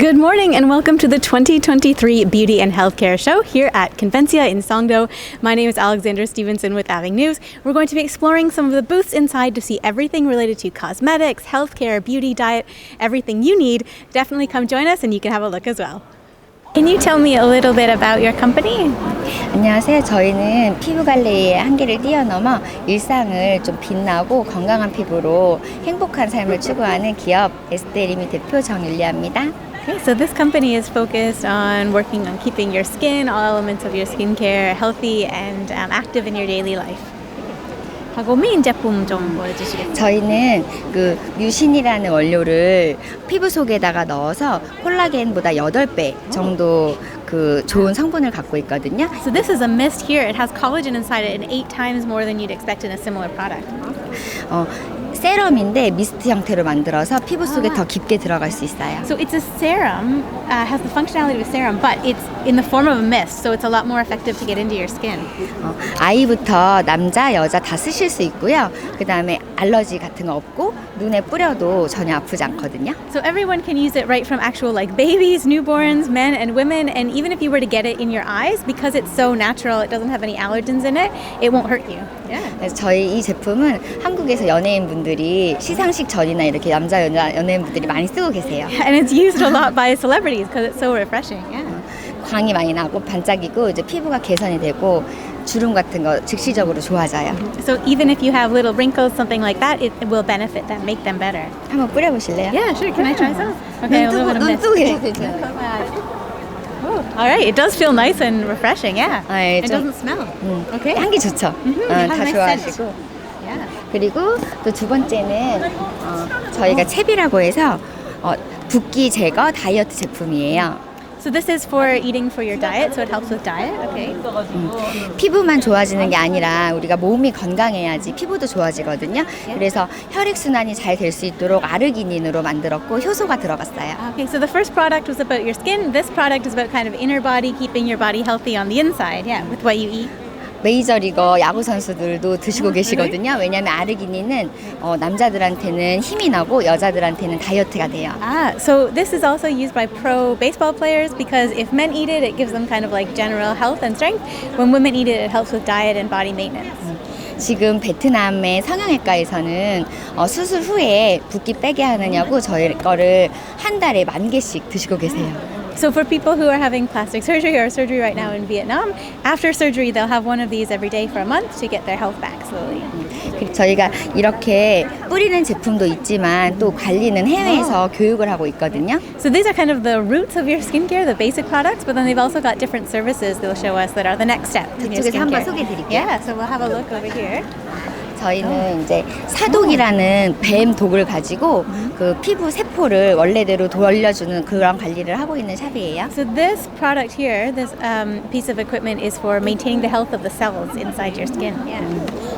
Good morning and welcome to the 2023 Beauty and Healthcare Show here at Conventia in Songdo. My name is Alexandra Stevenson with Aving News. We're going to be exploring some of the booths inside to see everything related to cosmetics, healthcare, beauty, diet, everything you need. Definitely come join us and you can have a look as well. Can you tell me a little bit about your company? 안녕하세요. 저희는 피부관리의 한계를 뛰어넘어 일상을 좀 빛나고 건강한 피부로 행복한 삶을 추구하는 기업 에스테리밋 대표 정율리아입니다. Okay, so this company is focused on working on keeping your skin, all elements of your skincare healthy and active in your daily life. 하고 메인 제품 좀 보여주시겠어요? 저희는 그 뮤신이라는 원료를 피부 속에다가 넣어서 콜라겐보다 8배 정도 그 좋은 성분을 갖고 있거든요. So this is a mist here. It has collagen inside it and 8 times more than you'd expect in a similar product. 세럼인데 미스트 형태로 만들어서 피부 속에 더 깊게 들어갈 수 있어요. So it's a serum, has the functionality of a serum, but it's in the form of a mist, so it's a lot more effective to get into your skin. 아이부터 남자, 여자 다 쓰실 수 있고요. 그 다음에 알러지 같은 거 없고 눈에 뿌려도 전혀 아프지 않거든요. So everyone can use it right from actual like babies, newborns, men and women, and even if you were to get it in your eyes, because it's so natural, it doesn't have any allergens in it, it won't hurt you. Yeah. 그래서 저희 이 제품은 한국에서 연예인분들이 시상식 전이나 이렇게 남자 여자 연예인분들이 많이 쓰고 계세요. And it's used a lot by celebrities because it's so refreshing. Yeah. 광이 많이 나고 반짝이고 이제 피부가 개선이 되고 주름 같은 거 즉시적으로 좋아져요. So even if you have little wrinkles, something like that, it will benefit them, make them better. 한번 뿌려보실래요? Yeah, sure. Can I try some? Okay, a little bit of 눈 mist. 뜨고 계셔도 되죠. Oh, all right. It does feel nice and refreshing. Yeah. 예, It doesn't smell. Okay. 향기 좋죠. has 다 nice 좋아하시고. Yeah. 그리고 또 두 번째는 저희가 챕이라고 해서 붓기 제거 다이어트 제품이에요. So this is for eating for your diet, so it helps with diet. Okay. 피부만 좋아지는 게 아니라 우리가 몸이 건강해야지 피부도 좋아지거든요. 그래서 혈액순환이 잘 될 수 있도록 아르기닌으로 만들었고 효소가 들어갔어요. Okay, so the first product was about your skin. This product is about kind of inner body, keeping your body healthy on the inside. Yeah, with what you eat. 메이저리거 야구 선수들도 드시고 계시거든요. 왜냐하면 아르기닌은 남자들한테는 힘이 나고 여자들한테는 다이어트가 돼요. So this is also used by pro baseball players because if men eat it, it gives them kind of like general health and strength. When women eat it, it helps with diet and body maintenance. 지금 베트남의 성형외과에서는 수술 후에 붓기 빼게 하느냐고 저희 거를 한 달에 10,000개씩 드시고 계세요. So for people who are having plastic surgery or surgery right now in Vietnam, after surgery they'll have one of these every day for a month to get their health back slowly. 저희가 이렇게 뿌리는 제품도 있지만 또 관리는 해외에서 교육을 하고 있거든요. So these are kind of the roots of your skincare, the basic products, but then they've also got different services they'll show us that are the next step in your 저쪽에서 한번 skincare. 소개해드릴게요. Yeah, so we'll have a look over here. 저희는 이제 사독이라는 뱀 독을 가지고 그 피부 세포를 원래대로 돌려주는 그런 관리를 하고 있는 샵이에요. So this product here, this piece of equipment is for maintaining the health of the cells inside your skin. Yeah.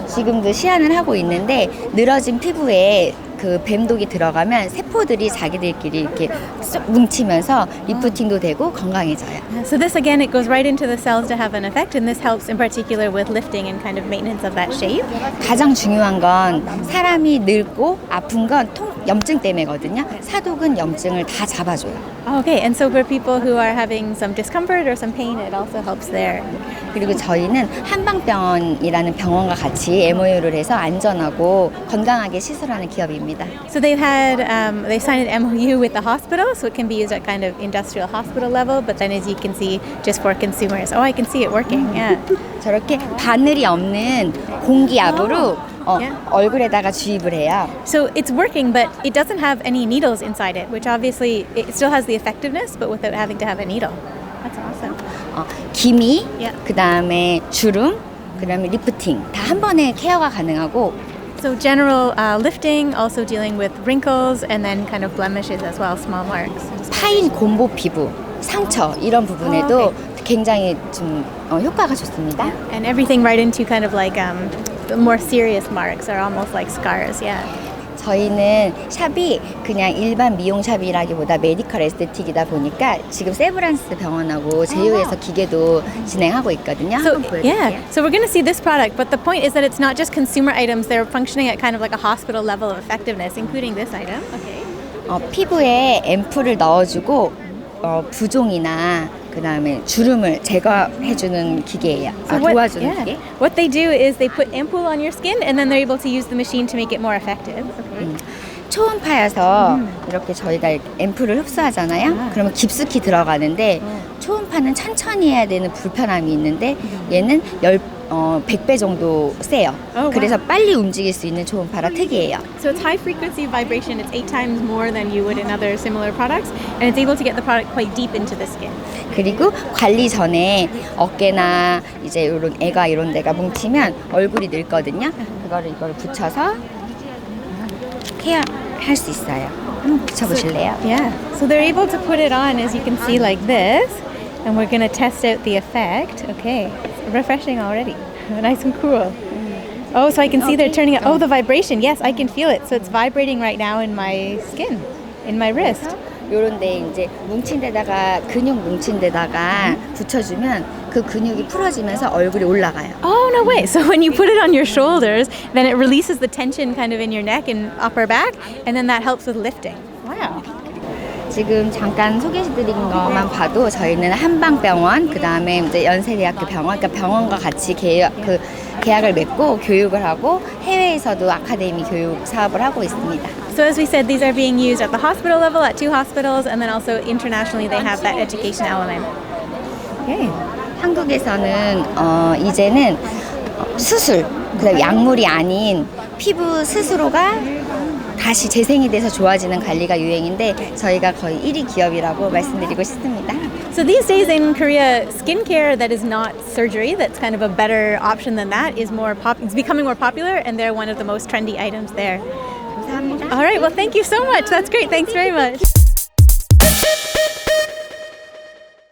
지금도 시연을 하고 있는데 늘어진 피부에 그 뱀독이 들어가면 세포들이 자기들끼리 이렇게 쏙 뭉치면서 리프팅도 되고 건강해져요. So this again, it goes right into the cells to have an effect, and this helps in particular with lifting and kind of maintenance of that shape. 가장 중요한 건 사람이 늙고 아픈 건 염증 때문에거든요. 사독은 염증을 다 잡아줘요. Okay, and so for people who are having some discomfort or some pain, it also helps there. 그리고 저희는 한방병원이라는 병원과 같이 MOU를 해서 안전하고 건강하게 시술하는 기업입니다. So they've signed an MOU with the hospital, so it can be used at kind of industrial hospital level, but then as you can see, just for consumers. Oh, I can see it working. Yeah. 저렇게 바늘이 없는 공기압으로 Yeah. 얼굴에다가 주입을 해요. So it's working, but it doesn't have any needles inside it, which obviously it still has the effectiveness, but without having to have a needle. That's awesome. 기미, Yeah. 그 다음에 주름, 그 다음에 리프팅 다 한 번에 케어가 가능하고 So general lifting, also dealing with wrinkles, and then kind of blemishes as well, small marks. 파인 곰보 피부, 상처 이런 부분에도 굉장히 좀 효과가 좋습니다. And everything right into kind of like the more serious marks are almost like scars. Yeah. 저희는 샵이 그냥 일반 미용 샵이라기보다 메디컬 에스테틱이다 보니까 지금 세브란스 병원하고 제휴해서 기계도 진행하고 있거든요. So 한번 보여드릴게요. yeah, so we're going to see this product, but the point is that it's not just consumer items; they're functioning at kind of like a hospital level of effectiveness, including this item. Okay. 피부에 앰플을 넣어주고 부종이나 그 다음에 주름을 제거해주는 기계예요. 도와주는 기계. What they do is they put ampoule on your skin and then they're able to use the machine to make it more effective. Okay. 초음파여서 이렇게 저희가 앰플을 흡수하잖아요. 그러면 깊숙이 들어가는데 초음파는 천천히 해야 되는 불편함이 있는데 얘는 100배 정도 세요. 그래서 빨리 움직일 수 있는 초음파라 특이해요. So it's high frequency vibration. It's 8 times more than you would in other similar products, and it's able to get the product quite deep into the skin. 그리고 관리 전에 어깨나 이제 이런 애가 이런 데가 뭉치면 얼굴이 늙거든요. 이거를 붙여서 케어할 수 있어요. 붙여보실래요? Yeah. So they're able to put it on, as you can see, like this, and we're going to test out the effect. Okay, it's refreshing already. Nice and cool. Oh, so I can see they're turning it. Oh, the vibration. Yes, I can feel it. So it's vibrating right now in my skin, in my wrist. 요런데 이제 뭉친 데다가 근육 뭉친 데다가 붙여주면 그 근육이 풀어지면서 얼굴이 올라가요. Oh, no way. So when you put it on your shoulders, then it releases the tension kind of in your neck and upper back, and then that helps with lifting. Wow. 지금 잠깐 소개해드린 것만 봐도 저희는 한방병원, 그 다음에 이제 연세대학교 병원, 그러니까 병원과 같이 계약을 맺고 교육을 하고 해외에서도 아카데미 교육 사업을 하고 있습니다. So as we said, these are being used at the hospital level, at 2 hospitals, and then also internationally they have that education element. Okay. 한국에서는 이제는 수술, 그다음 약물이 아닌 피부 스스로가 다시 재생이 돼서 좋아지는 관리가 유행인데 저희가 거의 1위 기업이라고 말씀드리고 싶습니다. So these days in Korea, skincare that is not surgery, that's kind of a better option than that, is it's becoming more popular, and they're one of the most trendy items there. 감사합니다. All right, well, thank you so much. That's great. Thanks very much.